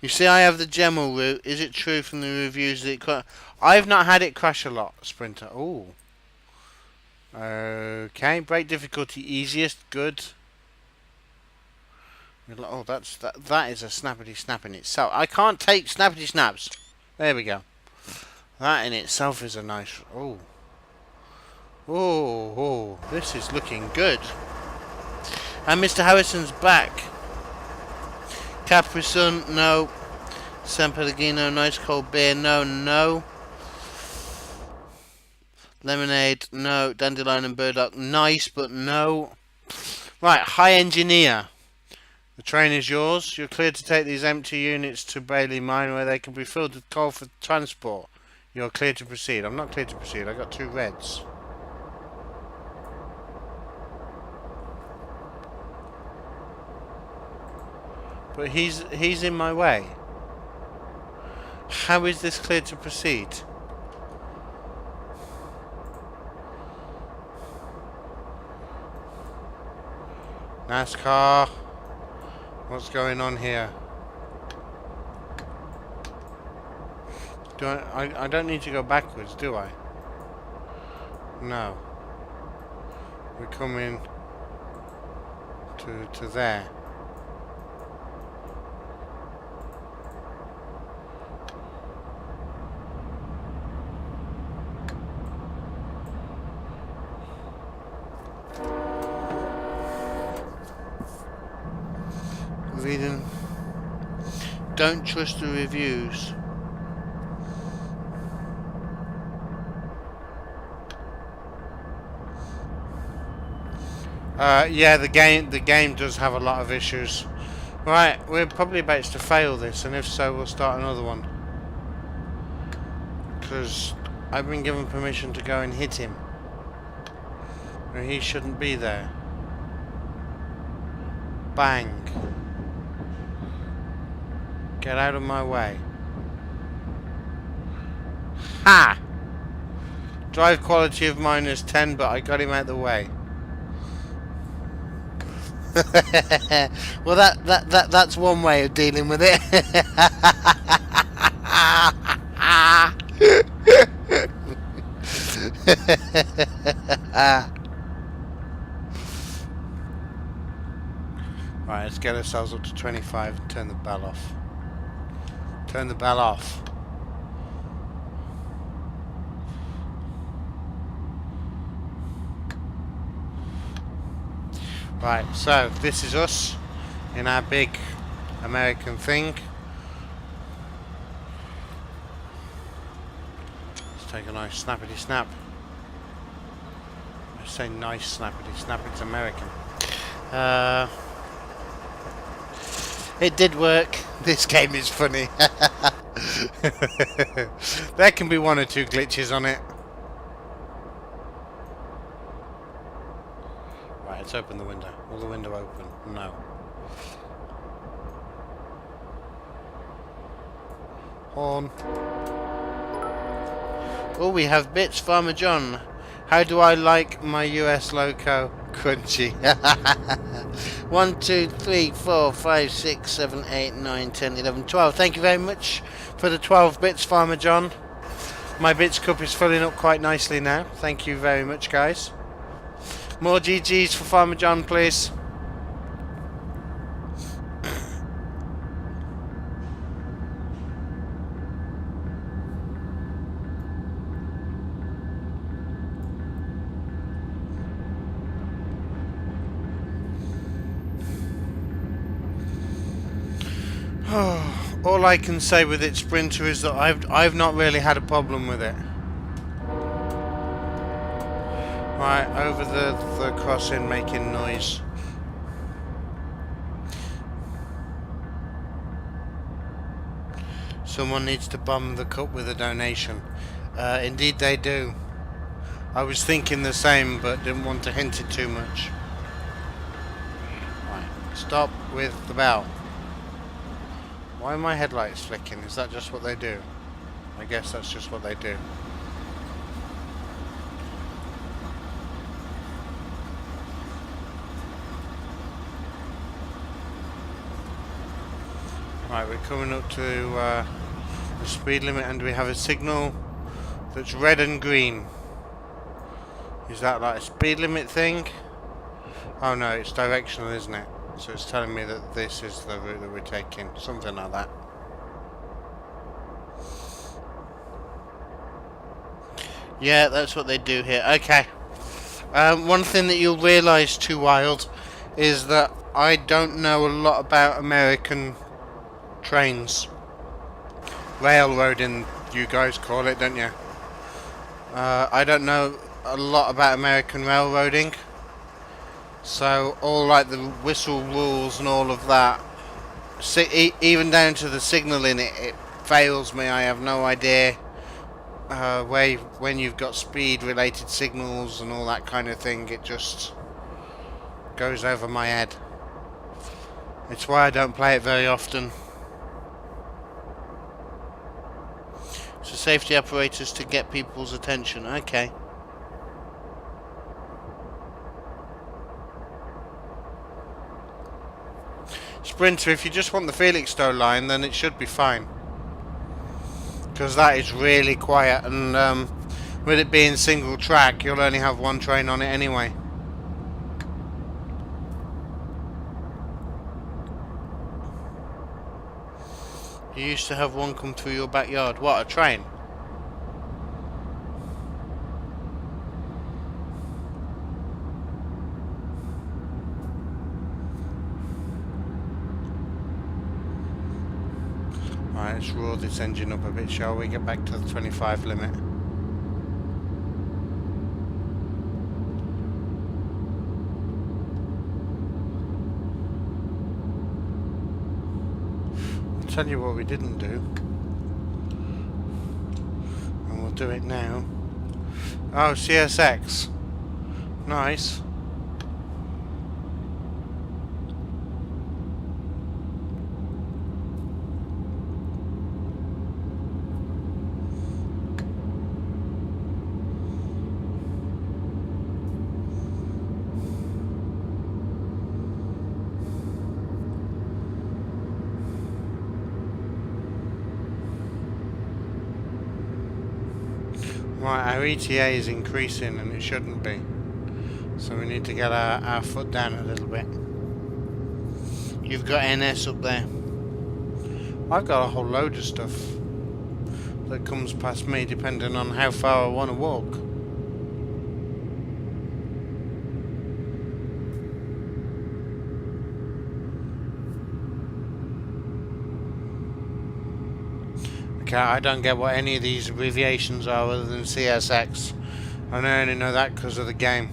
You see, I have the Gemmel route. Is it true from the reviews that I've not had it crash a lot, Sprinter. Ooh. Okay, brake difficulty easiest, good. Oh, that is a snappity snap in itself. I can't take snappity snaps. There we go. That in itself is a nice. Oh. Oh, this is looking good. And Mr. Harrison's back. Capri Sun, no. San Pellegrino, nice cold beer, no. Lemonade, no. Dandelion and burdock, nice, but no. Right, high engineer. The train is yours. You're cleared to take these empty units to Bailey Mine where they can be filled with coal for transport. You're cleared to proceed. I'm not cleared to proceed. I got 2 reds. But he's in my way. How is this cleared to proceed? NASCAR. What's going on here? I don't need to go backwards, do I? No. We're coming to there. Reading. Don't trust the reviews. Yeah, the game does have a lot of issues. Right, we're probably about to fail this, and if so, we'll start another one. Because I've been given permission to go and hit him. And he shouldn't be there. Bang. Get out of my way. Ha! Drive quality of -10, but I got him out of the way. Well, that's one way of dealing with it. Right, let's get ourselves up to 25 and turn the bell off. Turn the bell off. Right, so this is us in our big American thing. Let's take a nice snappity snap. I say nice snappity snap, it's American. It did work. This game is funny. There can be 1 or 2 glitches on it. Right, let's open the window. Will the window open? No. Horn. Oh, we have bits. Farmer John. How do I like my US loco? Crunchy. 1, 2, 3, 4, 5, 6, 7, 8, 9, 10, 11, 12. Thank you very much for the 12 bits, Farmer John. My bits cup is filling up quite nicely now. Thank you very much, guys. More GGs for Farmer John, please. All I can say with it, Sprinter, is that I've not really had a problem with it. Right, over the crossing, making noise. Someone needs to bomb the cup with a donation. Indeed they do. I was thinking the same, but didn't want to hint it too much. Right, stop with the bell. Why are my headlights flicking? Is that just what they do? I guess that's just what they do. Right, we're coming up to the speed limit, and we have a signal that's red and green. Is that like a speed limit thing? Oh no, it's directional, isn't it? So it's telling me that this is the route that we're taking. Something like that. Yeah, that's what they do here. Okay. One thing that you'll realise, Too Wild, is that I don't know a lot about American trains. Railroading, you guys call it, don't you? I don't know a lot about American railroading. So all like the whistle rules and all of that, even down to the signalling, it fails me. I have no idea when you've got speed related signals and all that kind of thing, it just goes over my head. It's why I don't play it very often. So safety apparatus to get people's attention. Okay. Sprinter, if you just want the Felixstowe line, then it should be fine. Because that is really quiet, and with it being single track, you'll only have one train on it anyway. You used to have one come through your backyard. What, a train? Right, let's roar this engine up a bit, shall we? Get back to the 25 limit. I'll tell you what we didn't do. And we'll do it now. Oh, CSX. Nice. Right, our ETA is increasing and it shouldn't be. So we need to get our foot down a little bit. You've got NS up there. I've got a whole load of stuff that comes past me depending on how far I want to walk. Okay, I don't get what any of these abbreviations are other than CSX. And I only know that because of the game.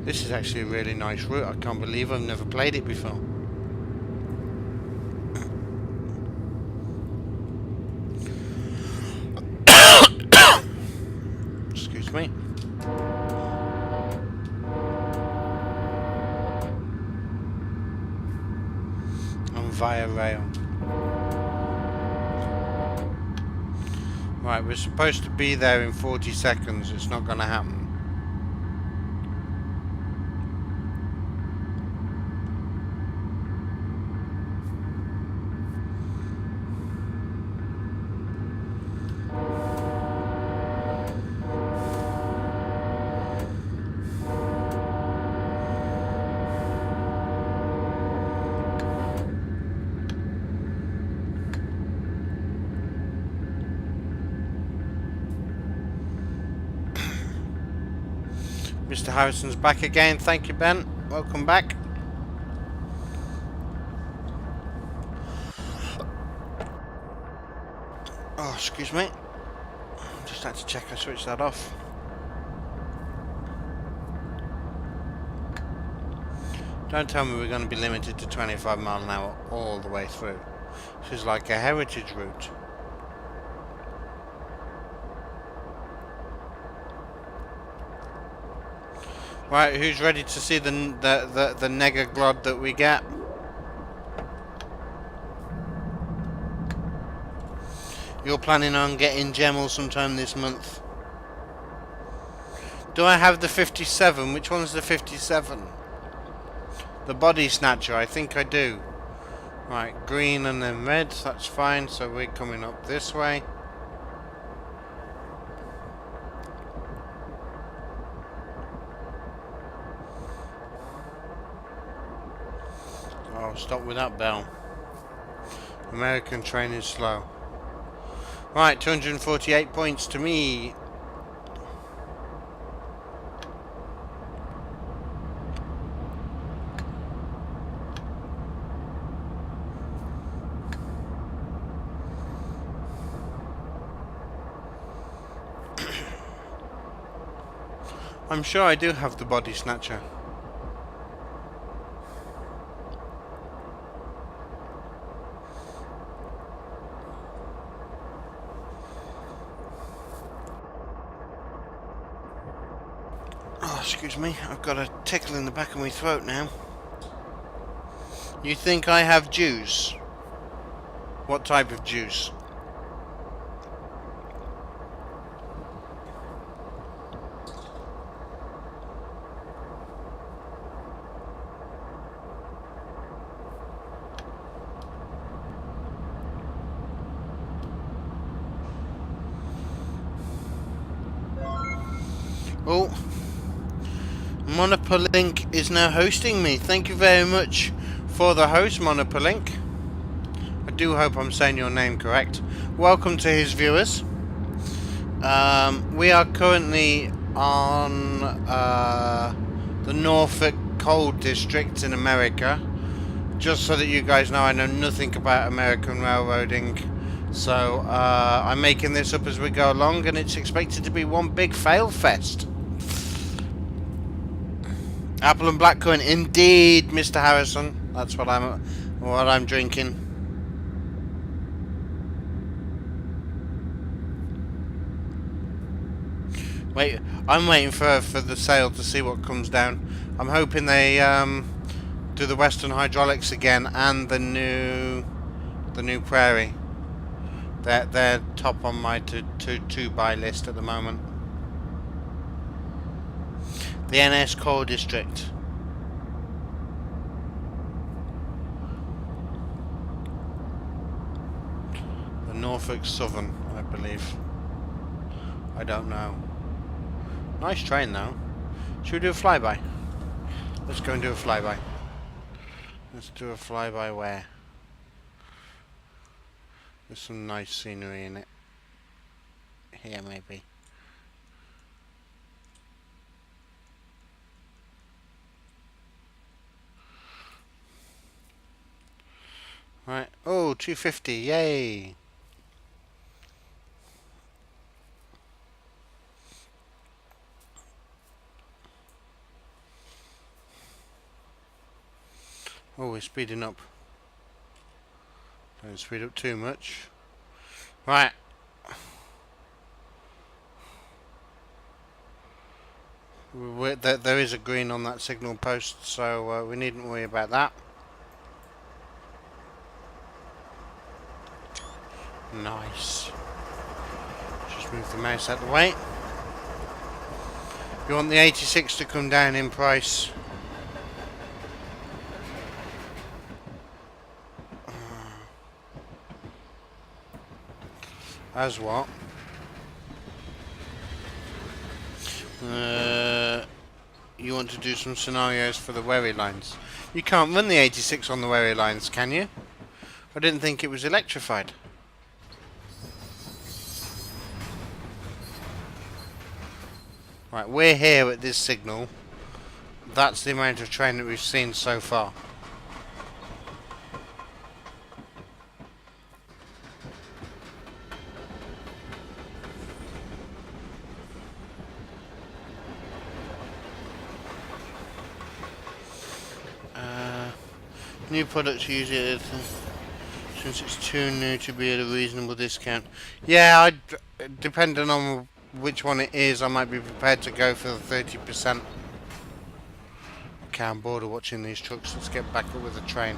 This is actually a really nice route. I can't believe I've never played it before. Excuse me. And via rail. Right, we're supposed to be there in 40 seconds. It's not going to happen. Mr. Harrison's back again. Thank you, Ben. Welcome back. Oh, excuse me. Just had to check I switched that off. Don't tell me we're going to be limited to 25 miles an hour all the way through. This is like a heritage route. Right, who's ready to see the Negaglod that we get? You're planning on getting Gemmel sometime this month. Do I have the 57? Which one's the 57? The body snatcher, I think I do. Right, green and then red, that's fine. So we're coming up this way. Oh, stop with that bell. American train is slow. Right, 248 points to me. I'm sure I do have the body snatcher. Oh, excuse me, I've got a tickle in the back of my throat now. You think I have juice? What type of juice? Oh, Monopolilink is now hosting me. Thank you very much for the host, Monopolilink. I do hope I'm saying your name correct. Welcome to his viewers. We are currently on the Norfolk coal district in America. Just so that you guys know, I know nothing about American railroading. So I'm making this up as we go along, and it's expected to be one big fail fest. Apple and blackcurrant, indeed, Mr. Harrison. That's what I'm drinking. Wait, I'm waiting for the sale to see what comes down. I'm hoping they do the Western Hydraulics again and the new Prairie. They're top on my to buy list at the moment. The NS Coal District. The Norfolk Southern, I believe. I don't know. Nice train though. Should we do a flyby? Let's go and do a flyby. Let's do a flyby where? There's some nice scenery in it. Here maybe. Right. Oh, 250. Yay. Oh, we're speeding up. Don't speed up too much. Right. There is a green on that signal post, so we needn't worry about that. Nice. Just move the mouse out of the way. You want the 86 to come down in price. As what? You want to do some scenarios for the Wherry lines. You can't run the 86 on the Wherry lines, can you? I didn't think it was electrified. Right, we're here at this signal. That's the amount of train that we've seen so far. New products usually, since it's too new to be at a reasonable discount. Yeah, depending on which one it is, I might be prepared to go for the 30%. Okay, I'm bored of watching these trucks. Let's get back up with the train.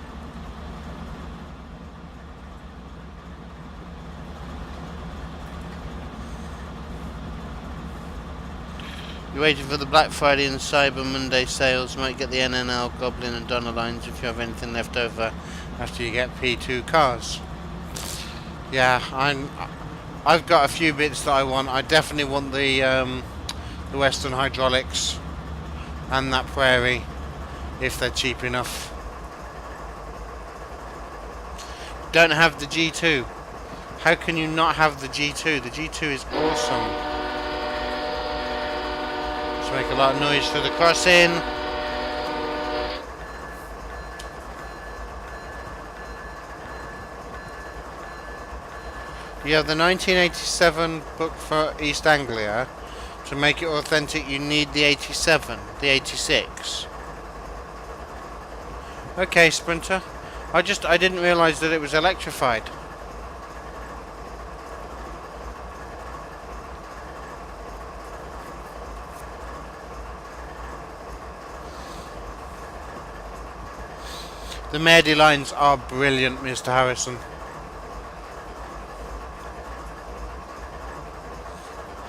You're waiting for the Black Friday and Cyber Monday sales. Might get the NNL, Goblin and Donner lines if you have anything left over after you get P2 cars. Yeah, I've got a few bits that I want. I definitely want the Western Hydraulics and that Prairie if they're cheap enough. Don't have the G2. How can you not have the G2? The G2 is awesome. Make a lot of noise for the crossing. You have the 1987 book for East Anglia. To make it authentic, you need the 87, the 86. Okay, Sprinter. I didn't realise that it was electrified. The Merdy lines are brilliant, Mr. Harrison.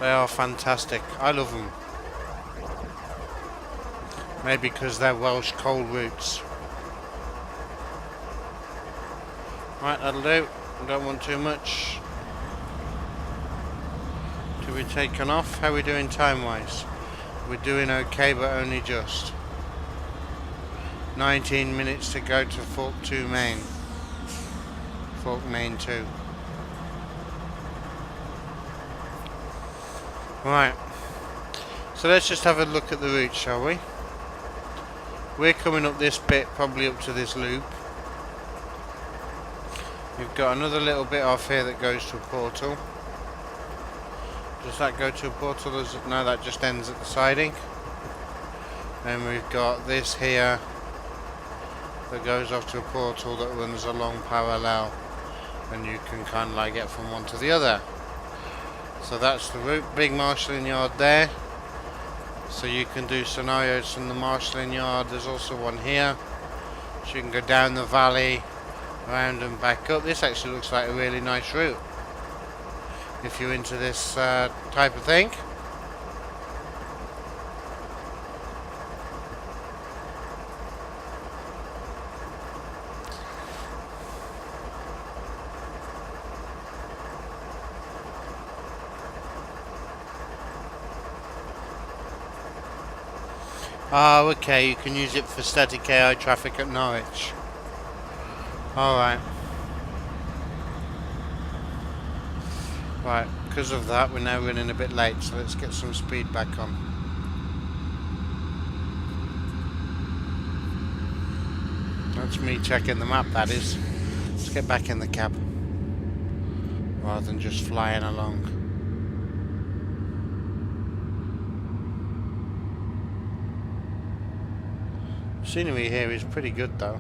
They are fantastic. I love them. Maybe because they're Welsh coal routes. Right, that'll do. I don't want too much to be taken off. How are we doing time-wise? We're doing okay, but only just. 19 minutes to go to Fork 2 Main. Fork Main 2. Right. So let's just have a look at the route, shall we? We're coming up this bit, probably up to this loop. We've got another little bit off here that goes to a portal. Does that go to a portal? No, that just ends at the siding. Then we've got this here that goes off to a portal that runs along parallel, and you can kind of like get from one to the other. So that's the route. Big marshalling yard there, so you can do scenarios from the marshalling yard. There's also one here, so you can go down the valley, around and back up. This actually looks like a really nice route if you're into this type of thing. Oh, okay, you can use it for static AI traffic at Norwich. Alright. Right, because of that, we're now running a bit late, so let's get some speed back on. That's me checking the map, that is. Let's get back in the cab, rather than just flying along. Scenery here is pretty good though.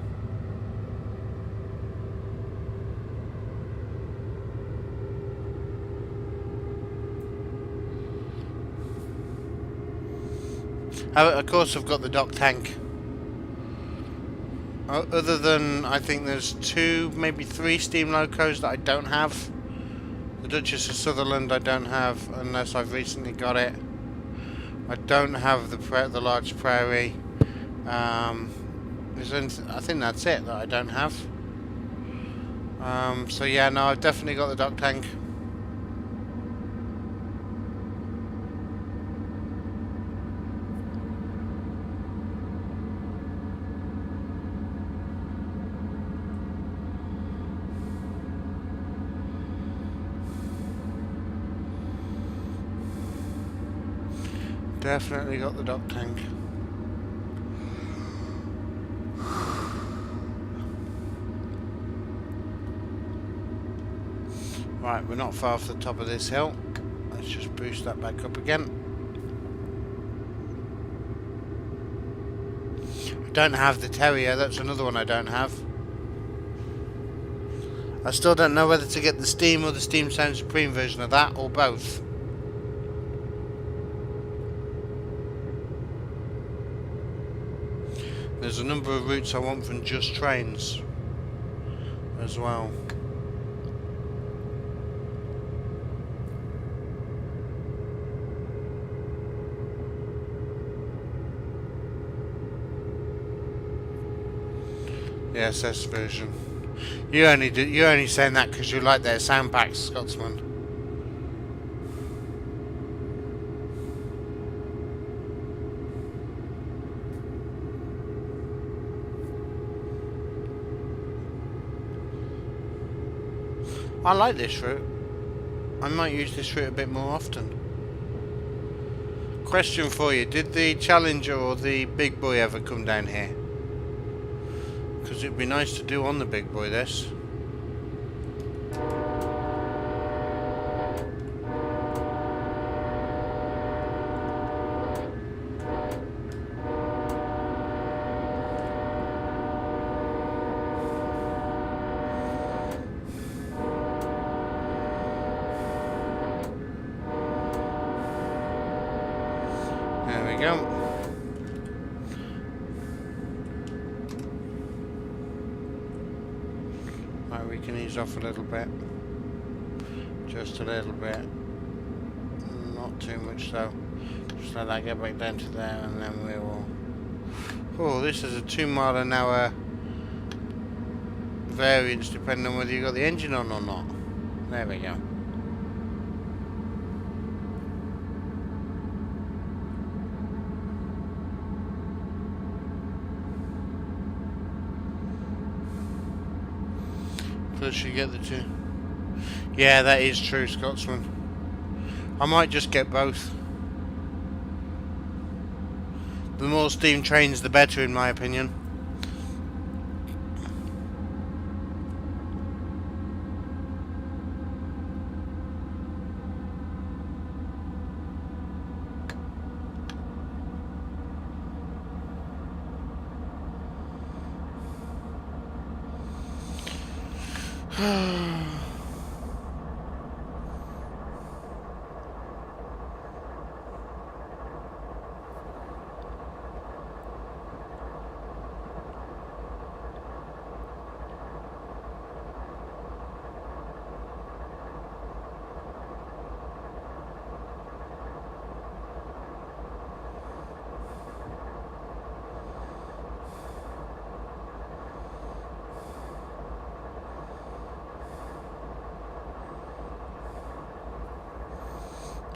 Of course I've got the dock tank. Other than, I think there's 2, maybe 3 steam locos that I don't have. The Duchess of Sutherland I don't have unless I've recently got it. I don't have the large Prairie. I think that's it that I don't have. So yeah, no, I've definitely got the dock tank. Definitely got the dock tank. Right, we're not far off the top of this hill. Let's just boost that back up again. I don't have the Terrier, that's another one I don't have. I still don't know whether to get the Steam or the Steam Sound Supreme version of that, or both. There's a number of routes I want from Just Trains as well. The SS version. You're only saying that because you like their sound packs, Scotsman. I like this route. I might use this route a bit more often. Question for you: did the Challenger or the Big Boy ever come down here? Because it'd be nice to do on the Big Boy this. There we go. Right, we can ease off a little bit. Just a little bit. Not too much though. Just let that get back down to there and then we will... Oh, this is a 2 mile an hour variance depending on whether you got the engine on or not. There we go. Plus you get the two. Yeah, that is true, Scotsman. I might just get both. The more steam trains, the better, in my opinion.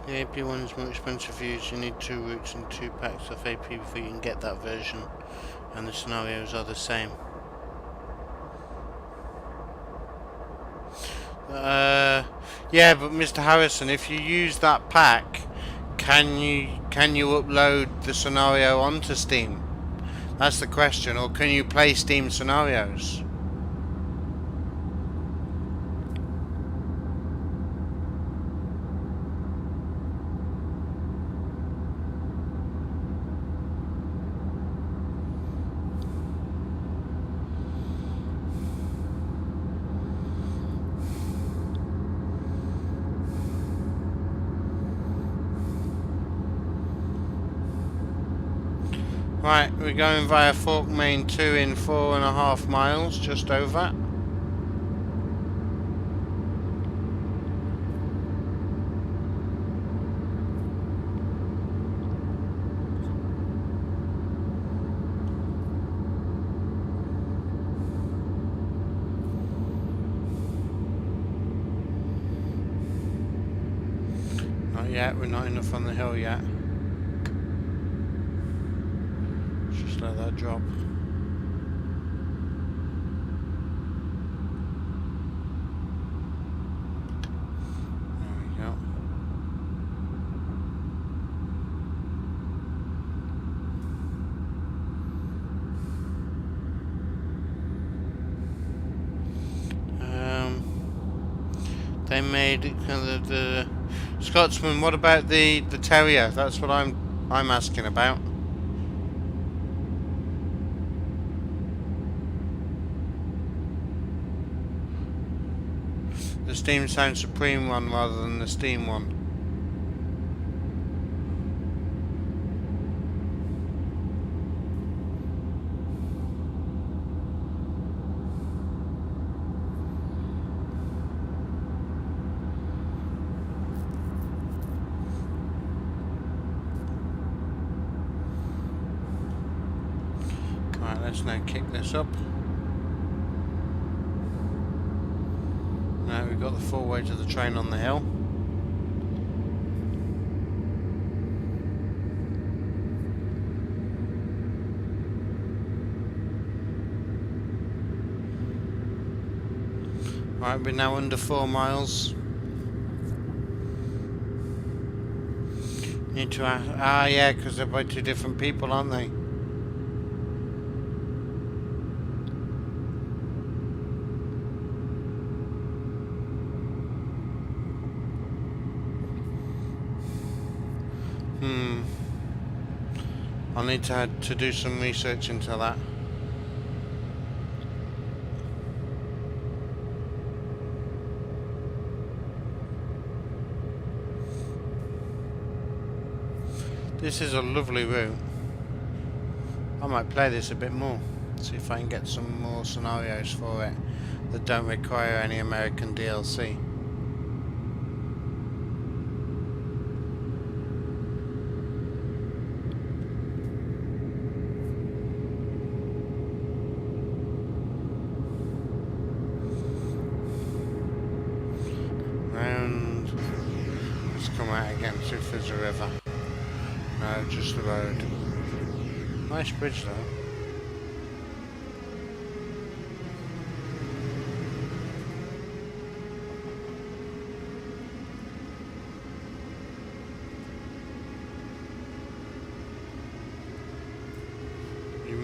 The AP one is more expensive to use. You need 2 routes and 2 packs of AP before you can get that version, and the scenarios are the same. Yeah, but Mr. Harrison, if you use that pack, can you upload the scenario onto Steam? That's the question. Or can you play Steam scenarios? Right, we're going via Fork Main 2 in 4.5 miles, just over. Not yet, we're not enough on the hill yet. Let that drop. There we go. They made the Scotsman. What about the Terrier? That's what I'm asking about. The Steam Sound Supreme one rather than the Steam one. Right, let's now kick this up. we've got the full weight of the train on the hill. Right, we're now under 4 miles. Need to yeah, because they're by 2 different people, aren't they? I'll need to do some research into that. This is a lovely route. I might play this a bit more. See if I can get some more scenarios for it that don't require any American DLC. And let's come out again, see if there's a river. No, just the road. Nice bridge though. You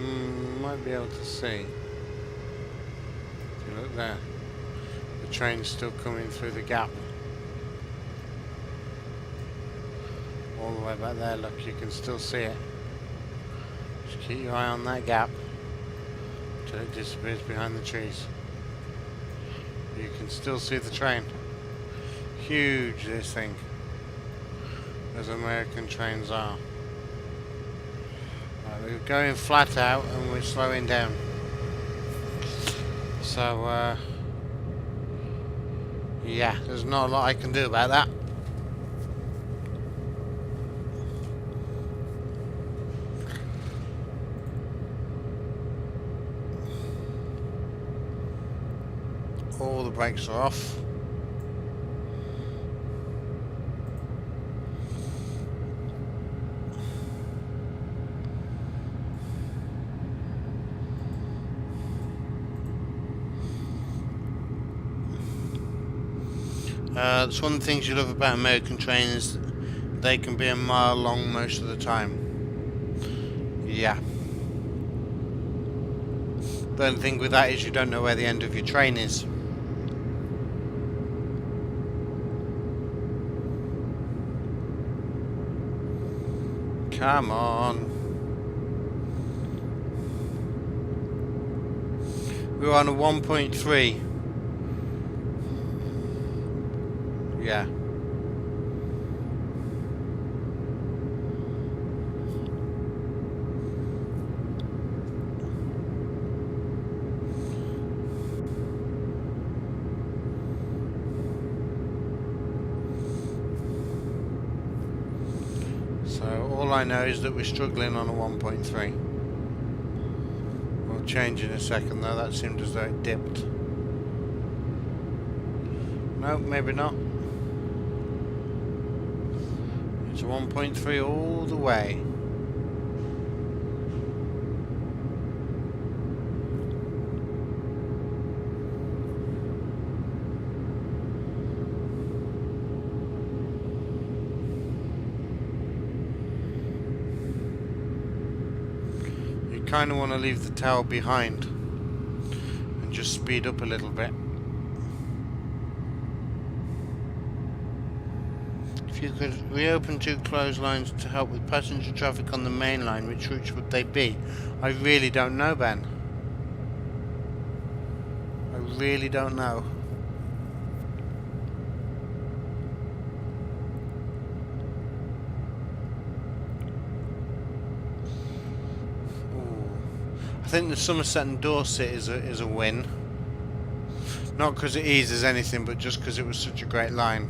might be able to see. If you look there, the train's still coming through the gap. All the way back there, look, you can still see it. Just keep your eye on that gap till it disappears behind the trees. You can still see the train. Huge, this thing, as American trains are. Right, we're going flat out and we're slowing down. So, yeah, there's not a lot I can do about that. All the brakes are off. That's one of the things you love about American trains. They can be a mile long most of the time. Yeah. The only thing with that is you don't know where the end of your train is. Come on. We're on a 1.3. Yeah. So all I know is that we're struggling on a 1.3. We'll change in a second though, that seemed as though it dipped. No, maybe not. It's a 1.3 all the way. Kind of want to leave the tower behind and just speed up a little bit. If you could reopen 2 closed lines to help with passenger traffic on the main line, which routes would they be? I really don't know, Ben. I really don't know. I think the Somerset and Dorset is a win. Not because it eases anything, but just because it was such a great line.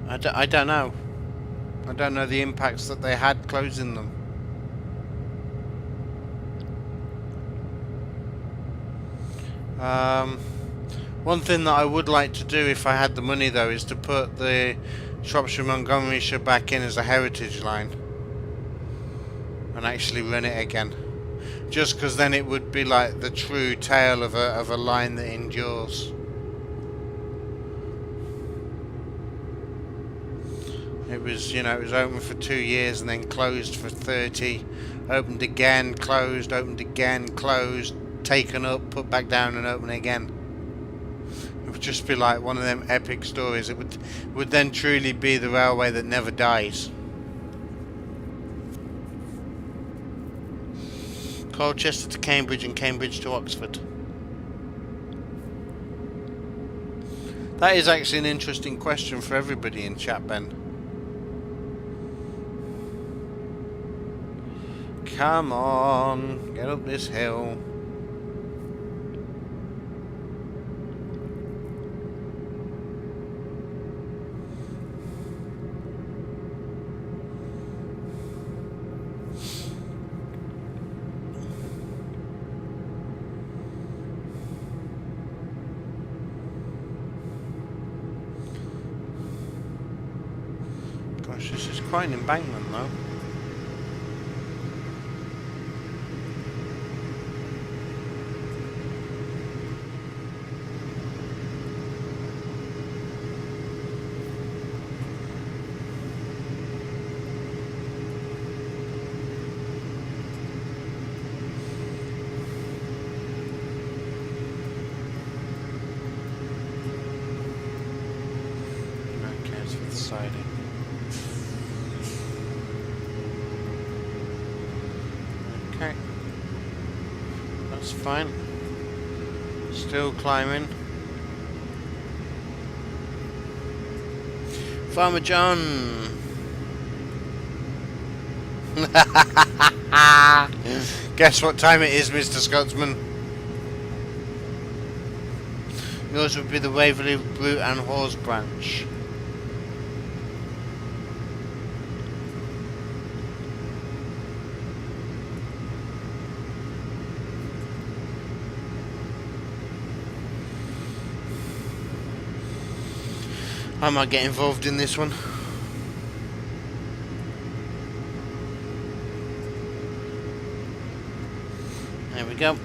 I don't know. I don't know the impacts that they had closing them. One thing that I would like to do if I had the money though is to put the Shropshire Montgomeryshire back in as a heritage line and actually run it again. Just because then it would be like the true tale of a line that endures. It was, you know, it was open for 2 years and then closed for 30. Opened again, closed, opened again, closed, taken up, put back down and open again. It would just be like one of them epic stories. It would then truly be the railway that never dies. Colchester to Cambridge and Cambridge to Oxford. That is actually an interesting question for everybody in chat, Ben. Come on, get up this hill. Gosh, this is quite an embankment though. Siding. Okay, that's fine. Still climbing. Farmer John. Guess what time it is, Mr. Scotsman? Yours would be the Waverley, Brute and Hawes branch. I might get involved in this one. There we go.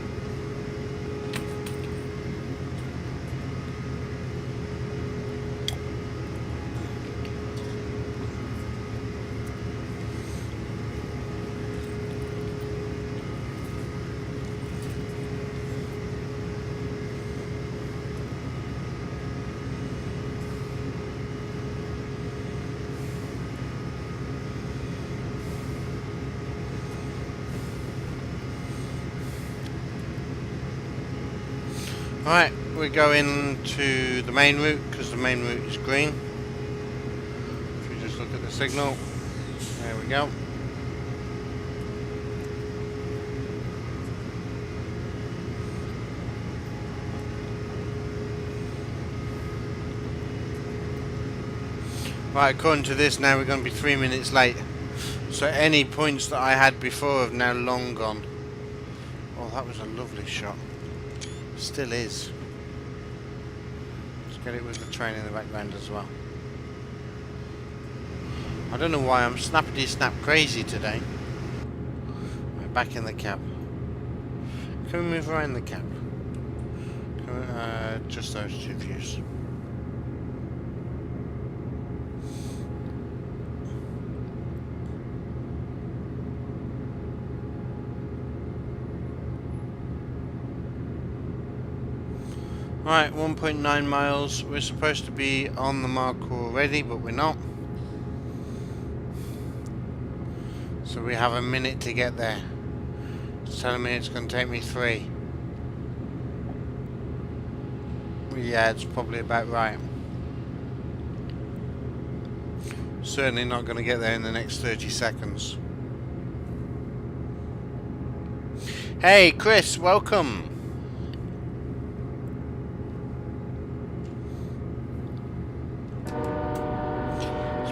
Right, we're going to the main route because the main route is green. If we just look at the signal, there we go. Right, according to this now we're going to be 3 minutes late. So any points that I had before have now long gone. Oh, that was a lovely shot. Still is. Let's get it with the train in the background as well. I don't know why I'm snappity snap crazy today. We're back in the cab. Can we move around the cab? Can we, just those two views. Right, 1.9 miles. We're supposed to be on the mark already, but we're not. So we have a minute to get there. It's telling me it's going to take me 3. Yeah, it's probably about right. Certainly not going to get there in the next 30 seconds. Hey, Chris, welcome.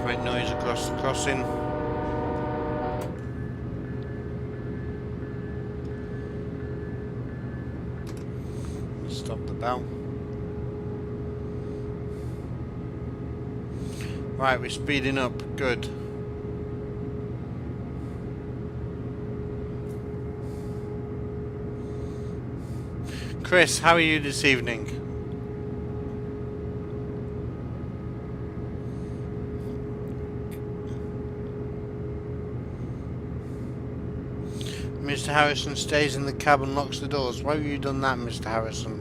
Make noise across the crossing. Stop bell. Right, we're speeding up. Good. Chris, how are you this evening? Mr. Harrison stays in the cab and locks the doors. Why have you done that, Mr. Harrison?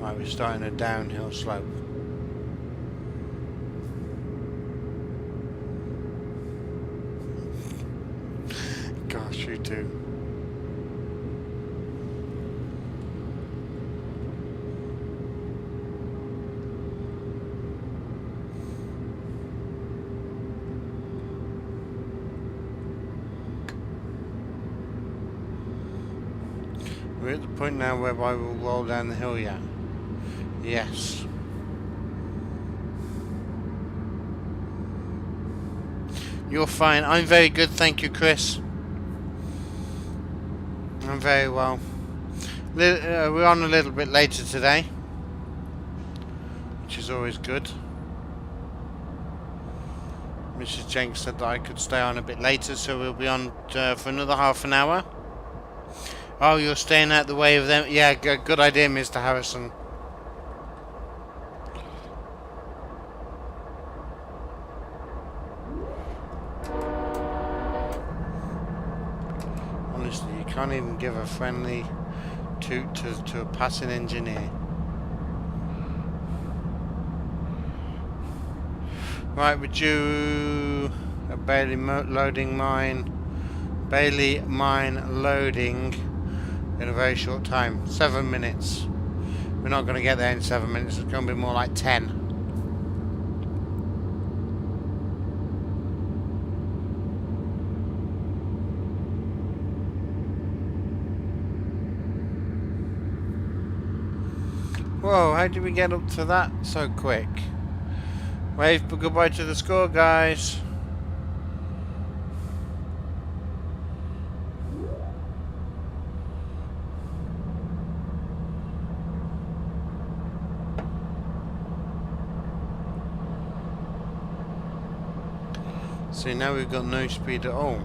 Right, we're starting a downhill slope. Gosh, you two. We're at the point now whereby we'll roll down the hill yet. Yes. You're fine. I'm very good, thank you, Chris. I'm very well. We're on a little bit later today, which is always good. Mrs. Jenks said that I could stay on a bit later, so we'll be on for another half an hour. Oh, you're staying out the way of them? Yeah, good idea, Mr. Harrison. Honestly, you can't even give a friendly toot to a passing engineer. Right, we're due a Bailey loading mine. Bailey mine loading in a very short time. 7 minutes. We're not going to get there in 7 minutes. It's going to be more like 10. Whoa, how did we get up to that so quick? Wave goodbye to the score, guys. See, now we've got no speed at all.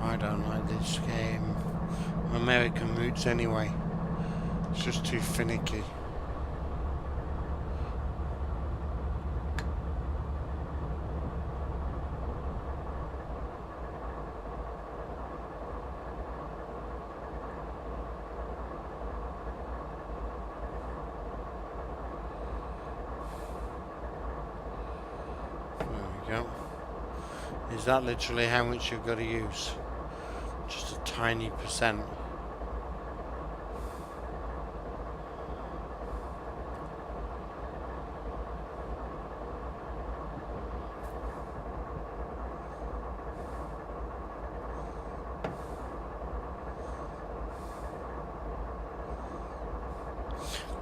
I don't like this game. American routes anyway. It's just too finicky. Is that literally how much you've got to use? Just a tiny percent.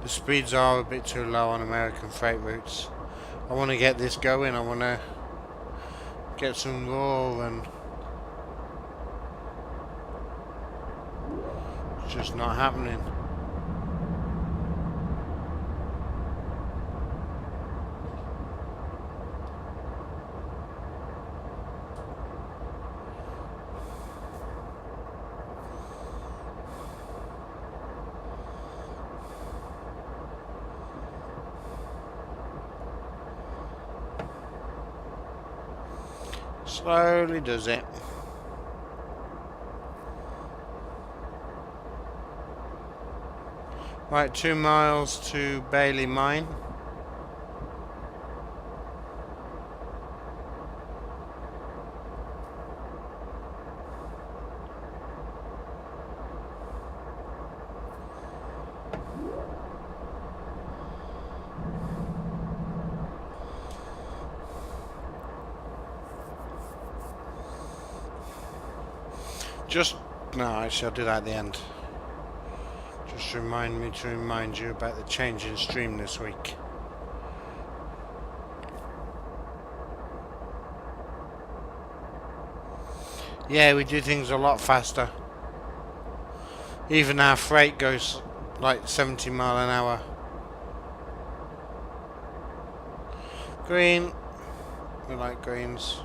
The speeds are a bit too low on American freight routes. I want to get this going. I want to get some roll, and it's just not happening. Slowly does it. Right, 2 miles to Bailey Mine. No, actually I'll do that at the end. Just remind me to remind you about the change in stream this week. Yeah, we do things a lot faster. Even our freight goes like 70 mile an hour. Green. We like greens.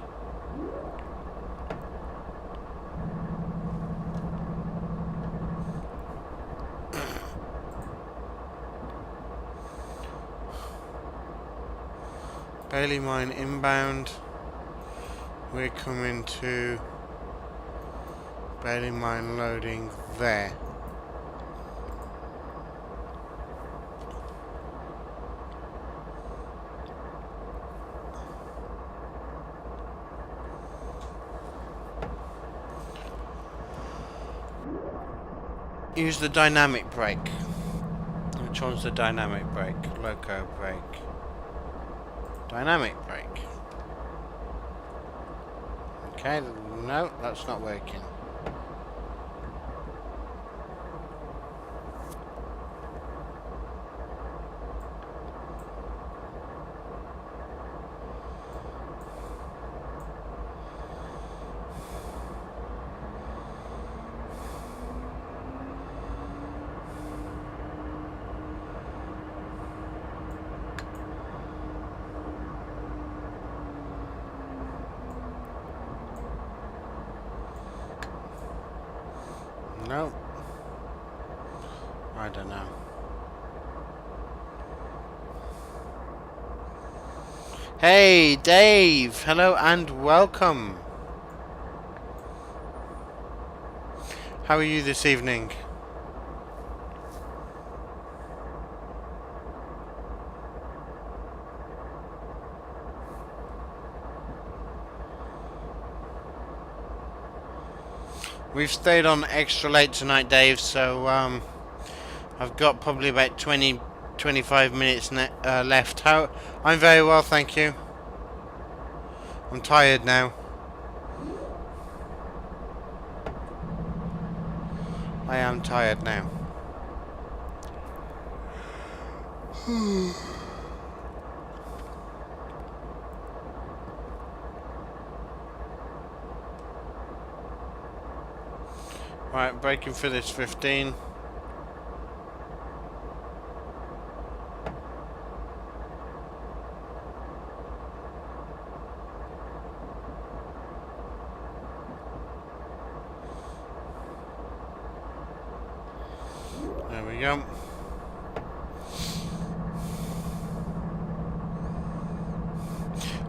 Bailey Mine inbound. We're coming to Bailey Mine loading there. Use the dynamic brake. Which one's the dynamic brake? Loco brake. Dynamic brake. Okay, no, that's not working. No. I don't know. Hey, Dave! Hello and welcome. How are you this evening? We've stayed on extra late tonight, Dave, so I've got probably about 20-25 minutes left. I'm very well, thank you. I'm tired now. I am tired now. Right, braking for this 15. There we go.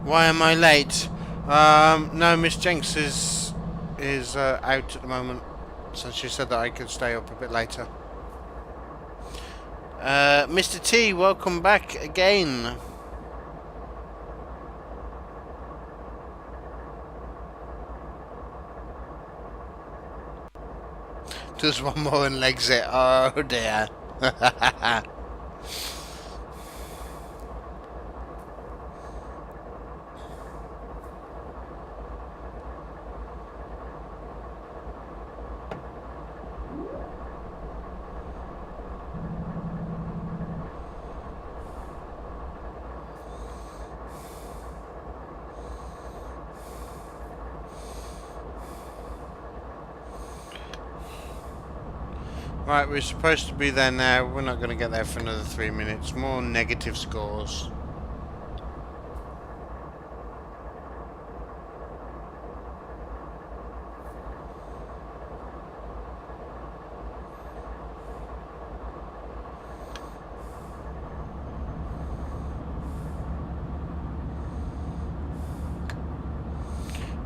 Why am I late? No, Miss Jenks is out at the moment. So she said that I could stay up a bit later. Mr. T, welcome back again. Just one more and legs it. Oh dear. Right, we're supposed to be there now. We're not going to get there for another 3 minutes. More negative scores.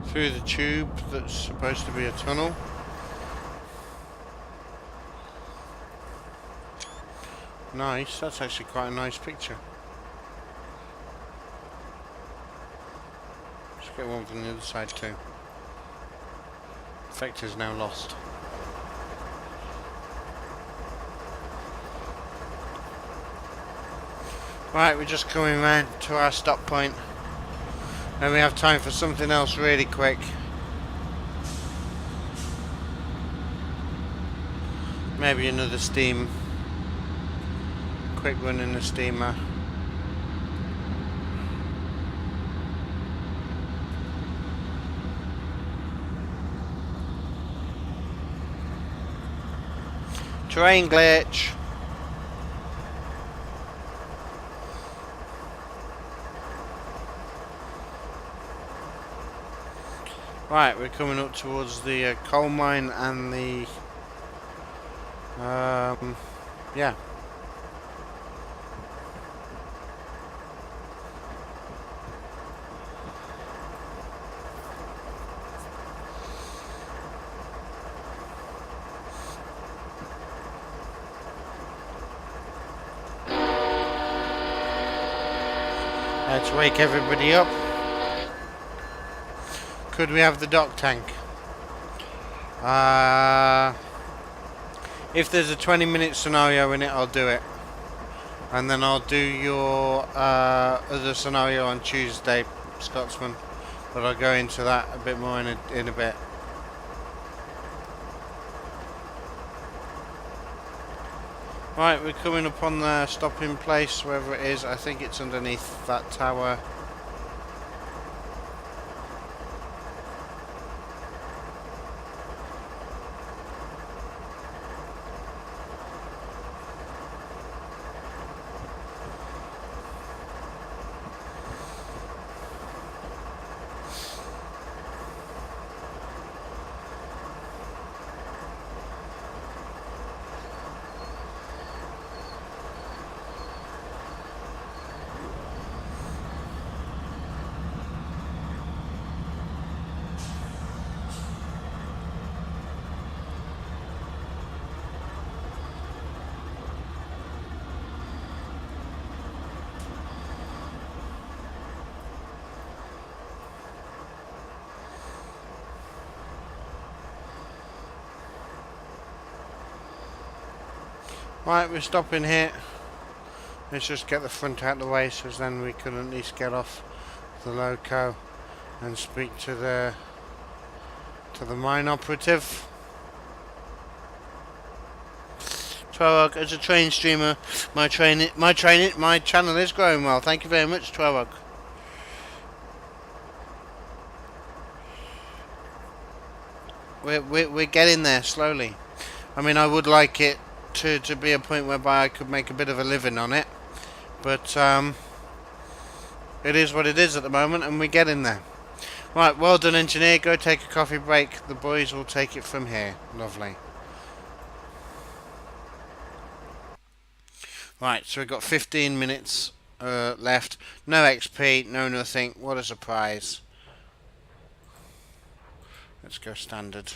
Through the tube that's supposed to be a tunnel. Nice, that's actually quite a nice picture. Let's get one from the other side too. Effect is now lost. Right, we're just coming round to our stop point. And we have time for something else really quick. Maybe another steam. Quick run in the steamer. Terrain glitch. Right, we're coming up towards the coal mine and the yeah. Let's wake everybody up. Could we have the dock tank? If there's a 20-minute scenario in it, I'll do it. And then I'll do your other scenario on Tuesday, Scotsman. But I'll go into that a bit more in a bit. Right, we're coming up on the stopping place, wherever it is. I think it's underneath that tower. Right, we're stopping here. Let's just get the front out of the way, so then we can at least get off the loco and speak to the mine operative. Twelog, as a train streamer, my channel is growing well. Thank you very much, Twelog. We're getting there slowly. I mean, I would like it to be a point whereby I could make a bit of a living on it, but it is what it is at the moment, and we're getting there. Right, well done, engineer. Go take a coffee break. The boys will take it from here. Lovely. Right, so we've got 15 minutes left. No XP, no nothing. What a surprise. Let's go standard.